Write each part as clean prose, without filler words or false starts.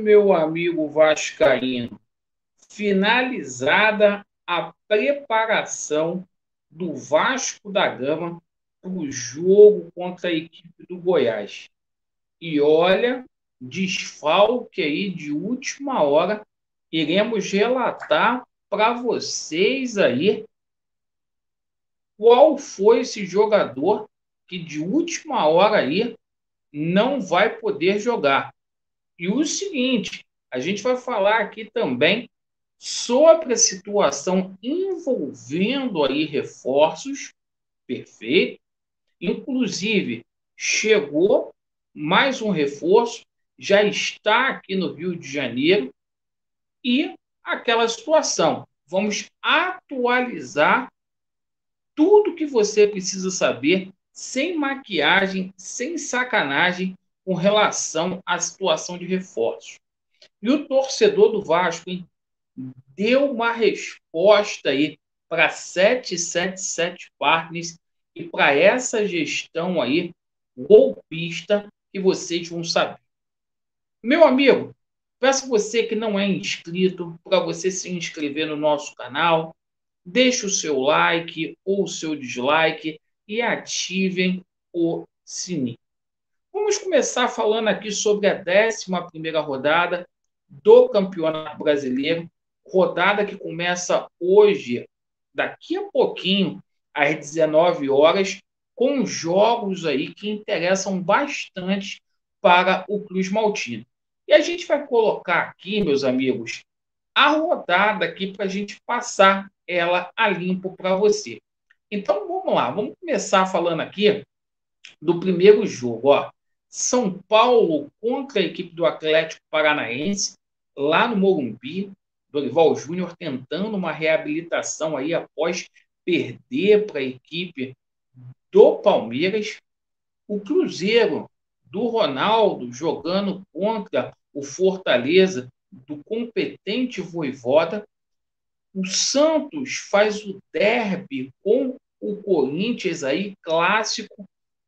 Meu amigo vascaíno, finalizada a preparação do Vasco da Gama para o jogo contra a equipe do Goiás. E olha, desfalque aí de última hora, iremos relatar para vocês aí qual foi esse jogador que de última hora aí não vai poder jogar. E o seguinte, a gente vai falar aqui também sobre a situação envolvendo aí reforços, perfeito. Inclusive, chegou mais um reforço, já está aqui no Rio de Janeiro, e aquela situação. Vamos atualizar tudo que você precisa saber, sem maquiagem, sem sacanagem, com relação à situação de reforços. E o torcedor do Vasco, hein, deu uma resposta aí para 777 Partners e para essa gestão aí golpista que vocês vão saber. Meu amigo, peço você que não é inscrito para você se inscrever no nosso canal, deixe o seu like ou o seu dislike e ativem o sininho. Vamos começar falando aqui sobre a 11ª rodada do Campeonato Brasileiro, rodada que começa hoje, daqui a pouquinho, às 19 horas, com jogos aí que interessam bastante para o Cruz Maltino. E a gente vai colocar aqui, meus amigos, a rodada aqui para a gente passar ela a limpo para você. Então vamos lá, vamos começar falando aqui do primeiro jogo. Ó. São Paulo contra a equipe do Atlético Paranaense, lá no Morumbi. Dorival Júnior tentando uma reabilitação aí após perder para a equipe do Palmeiras. O Cruzeiro do Ronaldo jogando contra o Fortaleza do competente Vojvoda. O Santos faz o derby com o Corinthians aí, clássico.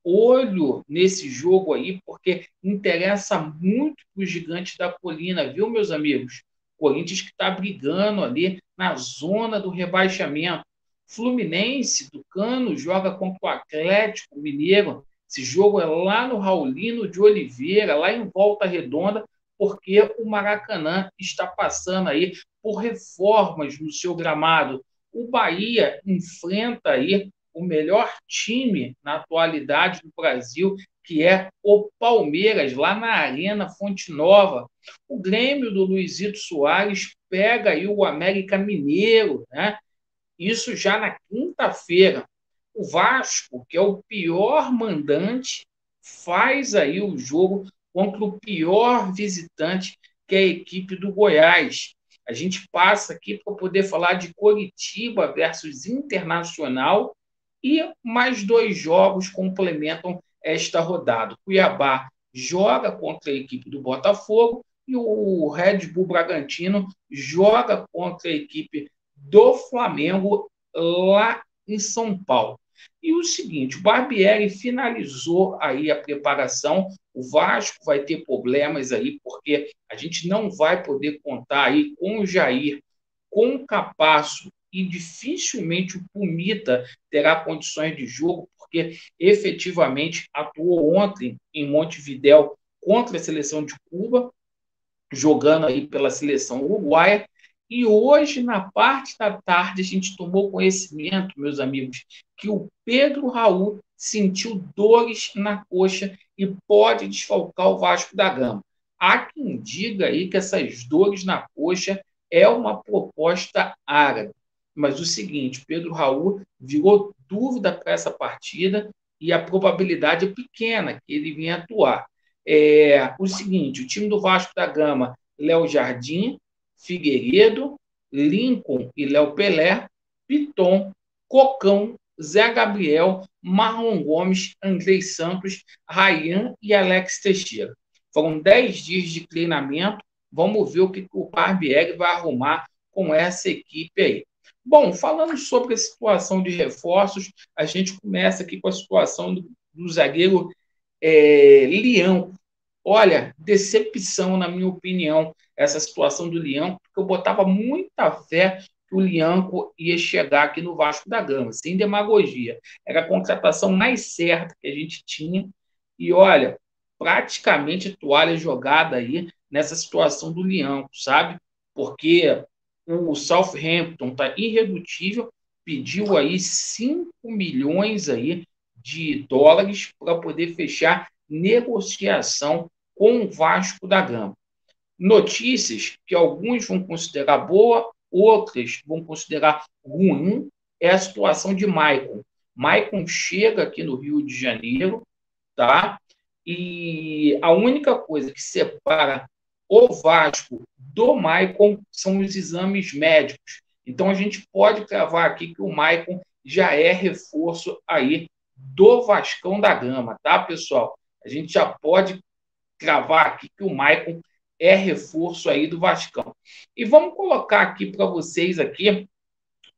Olho nesse jogo aí, porque interessa muito para os gigantes da colina, viu, meus amigos? Corinthians que está brigando ali na zona do rebaixamento. Fluminense do Cano joga contra o Atlético Mineiro. Esse jogo é lá no Raulino de Oliveira, lá em Volta Redonda, porque o Maracanã está passando aí por reformas no seu gramado. O Bahia enfrenta aí o melhor time na atualidade do Brasil, que é o Palmeiras, lá na Arena Fonte Nova. O Grêmio do Luizito Soares pega aí o América Mineiro, né? Isso já na quinta-feira. O Vasco, que é o pior mandante, faz aí o jogo contra o pior visitante, que é a equipe do Goiás. A gente passa aqui para poder falar de Coritiba versus Internacional, e mais dois jogos complementam esta rodada. O Cuiabá joga contra a equipe do Botafogo e o Red Bull Bragantino joga contra a equipe do Flamengo lá em São Paulo. E o seguinte, o Barbieri finalizou aí a preparação. O Vasco vai ter problemas aí, porque a gente não vai poder contar aí com o Jair, com o Capasso, e dificilmente o Pumita terá condições de jogo, porque efetivamente atuou ontem em Montevidéu contra a seleção de Cuba, jogando aí pela seleção uruguaia, e hoje, na parte da tarde, a gente tomou conhecimento, meus amigos, que o Pedro Raul sentiu dores na coxa e pode desfalcar o Vasco da Gama. Há quem diga aí que essas dores na coxa é uma proposta árabe. Mas o seguinte, Pedro Raul virou dúvida para essa partida e a probabilidade é pequena que ele venha atuar. O seguinte, o time do Vasco da Gama, Léo Jardim, Figueiredo, Lincoln e Léo Pelé, Piton, Cocão, Zé Gabriel, Marlon Gomes, Andrei Santos, Rayan e Alex Teixeira. Foram 10 dias de treinamento. Vamos ver o que o Barbieri vai arrumar com essa equipe aí. Bom, falando sobre a situação de reforços, a gente começa aqui com a situação do zagueiro Leão. Olha, decepção, na minha opinião, essa situação do Lianco, porque eu botava muita fé que o Lianco ia chegar aqui no Vasco da Gama, sem demagogia. Era a contratação mais certa que a gente tinha. E olha, praticamente toalha jogada aí nessa situação do Lianco, sabe? Porque o Southampton está irredutível, pediu aí 5 milhões aí de dólares para poder fechar negociação com o Vasco da Gama. Notícias que alguns vão considerar boa, outras vão considerar ruim, é a situação de Maicon. Maicon chega aqui no Rio de Janeiro, tá? E a única coisa que separa o Vasco do Maicon são os exames médicos. Então a gente pode cravar aqui que o Maicon já é reforço aí do Vascão da Gama, tá, pessoal? A gente já pode cravar aqui que o Maicon é reforço aí do Vascão. E vamos colocar aqui para vocês aqui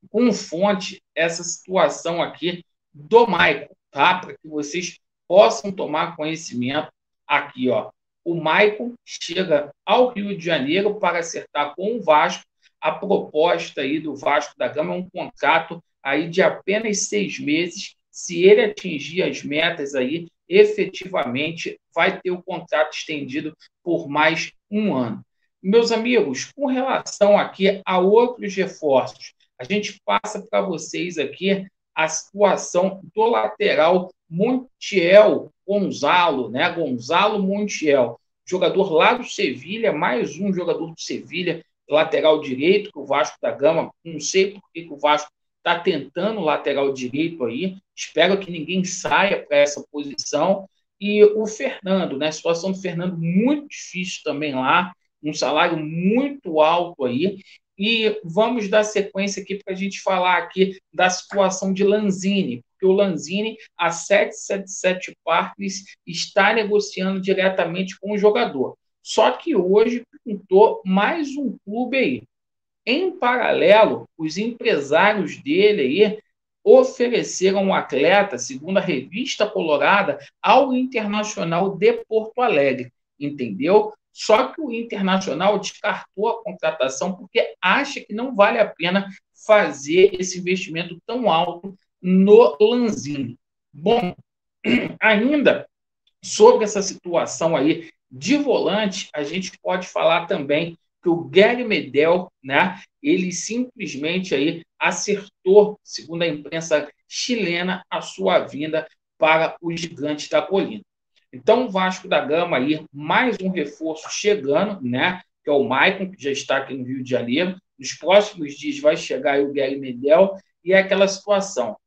com fonte essa situação aqui do Maicon, tá? Para que vocês possam tomar conhecimento aqui, ó. O Maicon chega ao Rio de Janeiro para acertar com o Vasco. A proposta aí do Vasco da Gama é um contrato aí de apenas 6 meses. Se ele atingir as metas aí, efetivamente vai ter o contrato estendido por mais um ano. Meus amigos, com relação aqui a outros reforços, a gente passa para vocês aqui a situação do lateral Montiel Gonzalo, né? Gonzalo Montiel, jogador lá do Sevilha, mais um jogador do Sevilha, lateral direito, que o Vasco da Gama, não sei por que o Vasco está tentando lateral direito aí, espero que ninguém saia para essa posição. E o Fernando, né? A situação do Fernando muito difícil também lá, um salário muito alto aí. E vamos dar sequência aqui para a gente falar aqui da situação de Lanzini, porque o Lanzini, a 777 Partners, está negociando diretamente com o jogador. Só que hoje pintou mais um clube aí. Em paralelo, os empresários dele aí ofereceram um atleta, segundo a revista Colorada, ao Internacional de Porto Alegre, entendeu? Só que o Internacional descartou a contratação porque acha que não vale a pena fazer esse investimento tão alto no Lanzini. Bom, ainda sobre essa situação aí de volante, a gente pode falar também que o Gary Medel, né, ele simplesmente aí acertou, segundo a imprensa chilena, a sua vinda para os Gigantes da Colina. Então, o Vasco da Gama aí, mais um reforço chegando, né, que é o Maicon, que já está aqui no Rio de Janeiro. Nos próximos dias vai chegar aí o Gary Medel, e é aquela situação.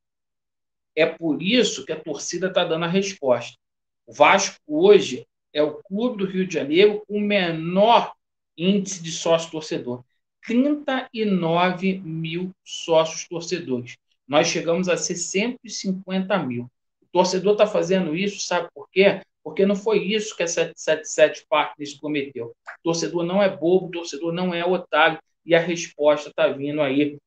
É por isso que a torcida está dando a resposta. O Vasco hoje é o clube do Rio de Janeiro com o menor índice de sócio-torcedor. 39 mil sócios-torcedores. Nós chegamos a 150 mil. O torcedor está fazendo isso, sabe por quê? Porque não foi isso que a 777 Partners prometeu. O torcedor não é bobo, o torcedor não é otário, e a resposta está vindo aí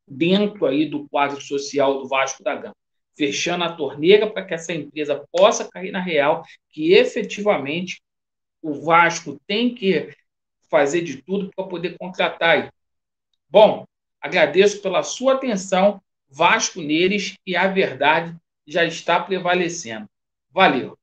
dentro aí do quadro social do Vasco da Gama, fechando a torneira para que essa empresa possa cair na real, que efetivamente o Vasco tem que fazer de tudo para poder contratar aí. Bom, agradeço pela sua atenção, Vasco neles, e a verdade já está prevalecendo. Valeu!